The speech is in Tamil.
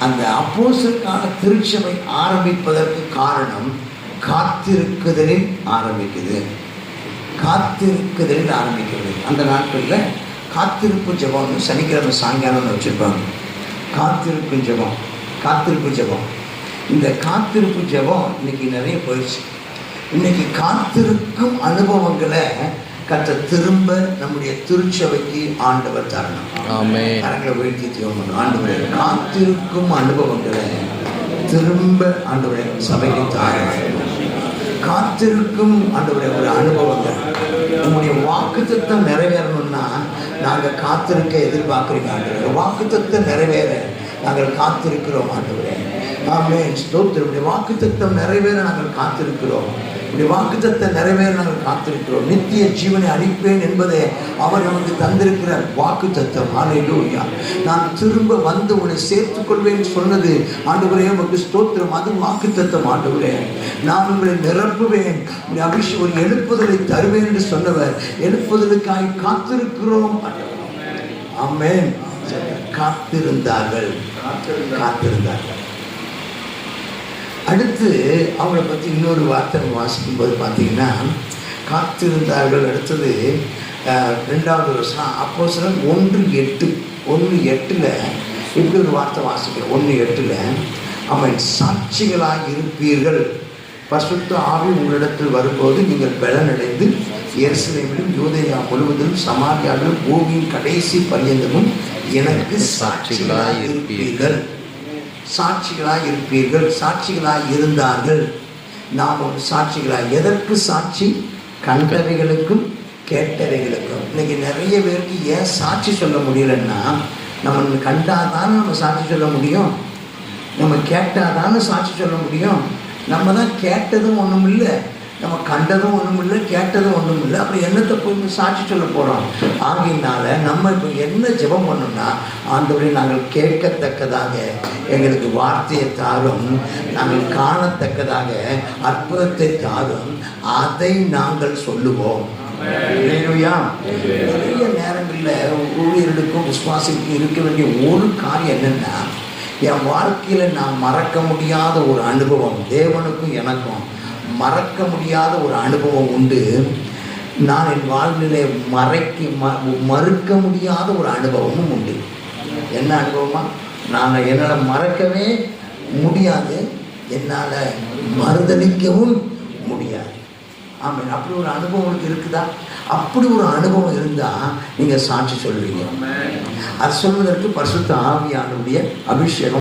அந்த அப்போஸ்தலருக்கான திருச்சபை ஆரம்பிப்பதற்கு காரணம் காத்திருக்குதலில் ஆரம்பிக்குது. காத்திருக்குதலில் ஆரம்பிக்கிறது. அந்த நாட்களில் காத்திருப்பு ஜெபம்னு சனிக்கிழமை சாயங்காலம்னு வச்சுருப்பாங்க. காத்திருப்பு ஜெபம், காத்திருப்பு ஜெபம். இந்த காத்திருப்பு ஜெபம் இன்னைக்கு நிறைய போயிடுச்சு. இன்னைக்கு காத்திருக்கும் அனுபவங்களை கர்த்தர் திரும்ப நம்முடைய திருச்சபைக்கு ஆண்டவர் தரணும். கரங்களை வீழ்த்தி தீர்மானம். ஆண்டவரே, காத்திருக்கும் அனுபவங்களை திரும்ப ஆண்டவரே சபைக்கு தாரணும். காத்திருக்கும் ஆண்டவரே ஒரு அனுபவங்கள் உங்களுடைய வாக்குத்தத்தம் நிறைவேறணும்னா நாங்கள் காத்திருக்க எதிர்பார்க்குறீங்க ஆண்டவரே. வாக்குத்தத்தம் நிறைவேற நாங்கள் காத்திருக்கிறோம் ஆண்டவரே. ஆமென். ஸ்தோத்திரம். வாக்குத்தத்தம் நிறைவேற நாங்கள் காத்திருக்கிறோம். வாக்குத்தத்தம் நிறைவேற நாங்கள் காத்திருக்கிறோம். நித்திய ஜீவனை அளிப்பேன் என்பதை அவர் நமக்கு தந்திருக்கிற வாக்குத்தத்தம். ஹல்லேலூயா. நான் திரும்ப வந்து உன்னை சேர்த்துக் கொள்வேன் சொன்னது ஆண்டவரே உமக்கு ஸ்தோத்திரம். அது வாக்குத்தத்தம் ஆண்டவரே. நான் உங்களை நிரப்புவேன், அபிஷேகம் ஒரு எழுப்புதலை தருவேன் என்று சொன்னவர். எழுப்புதலுக்காய் காத்திருக்கிறோம். ஆமென். காத்திருந்தார்கள், காத்திருந்தார்கள். அடுத்து அவங்களை பற்றி இன்னொரு வார்த்தை வாசிக்கும் போது பார்த்தீங்கன்னா காத்திருந்தார்கள். அடுத்தது 2வது வருஷம் அப்போஸ்தலர் 1:8 இப்படி ஒரு வார்த்தை வாசிக்கிறோம். 1:8 அவன் சாட்சிகளாக இருப்பீர்கள். பரிசுத்த ஆவி உங்களிடத்தில் வரும்போது நீங்கள் பலனடைந்து எருசலேமிலும் யூதேயா முழுவதும் சமாரியாவிலும் பூமியின் கடைசி பரியந்தமும் எனக்கு சாட்சிகளாக இருப்பீர்கள். சாட்சிகளாக இருப்பீர்கள். சாட்சிகளாக இருந்தார்கள். நாம் ஒரு சாட்சிகளாக. எதற்கு சாட்சி? கண்டவைகளுக்கும் கேட்டவைகளுக்கும். இன்னைக்கு நிறைய பேருக்கு ஏன் சாட்சி சொல்ல முடியலன்னா, நம்ம கண்டாதான் நம்ம சாட்சி சொல்ல முடியும், நம்ம கேட்டாதானே சாட்சி சொல்ல முடியும். நம்ம தான் கேட்டதும் ஒன்றும் இல்லை, நம்ம கண்டதும் ஒன்றும் இல்லை, கேட்டதும் ஒன்றும் இல்லை. அப்புறம் என்னத்தை போய் சாட்சி சொல்ல போகிறோம்? ஆகையினால நம்ம இப்போ என்ன ஜெபம் பண்ணோம்னா, ஆண்டவரே நாங்கள் கேட்கத்தக்கதாக எங்களுக்கு வார்த்தையை தாரும், நாங்கள் காணத்தக்கதாக அற்புதத்தை தாரும், அதை நாங்கள் சொல்லுவோம். நிறைய நேரங்களில் ஊழியர்களுக்கும் விசுவாசிக்கும் இருக்க வேண்டிய ஒரு காரியம் என்னென்னா, என் வாழ்க்கையில் நான் மறக்க முடியாத ஒரு அனுபவம், தேவனுக்கும் எனக்கும் மறக்க முடியாத ஒரு அனுபவம் உண்டு. நான் என் வாழ்விலே மறுக்க முடியாத ஒரு அனுபவமும் உண்டு. என்ன அனுபவமா? நான் என்னால் மறக்கவே முடியாது, என்னால் மறுதளிக்கவும் முடியாது. ஆமாம். அப்படி ஒரு அனுபவம் உங்களுக்கு இருக்குதா? அப்படி ஒரு அனுபவம் இருந்தால் நீங்கள் சாட்சி சொல்லுவீங்க. அது சொல்வதற்கு பரிசுத்த ஆவியானவருடைய அபிஷேகம்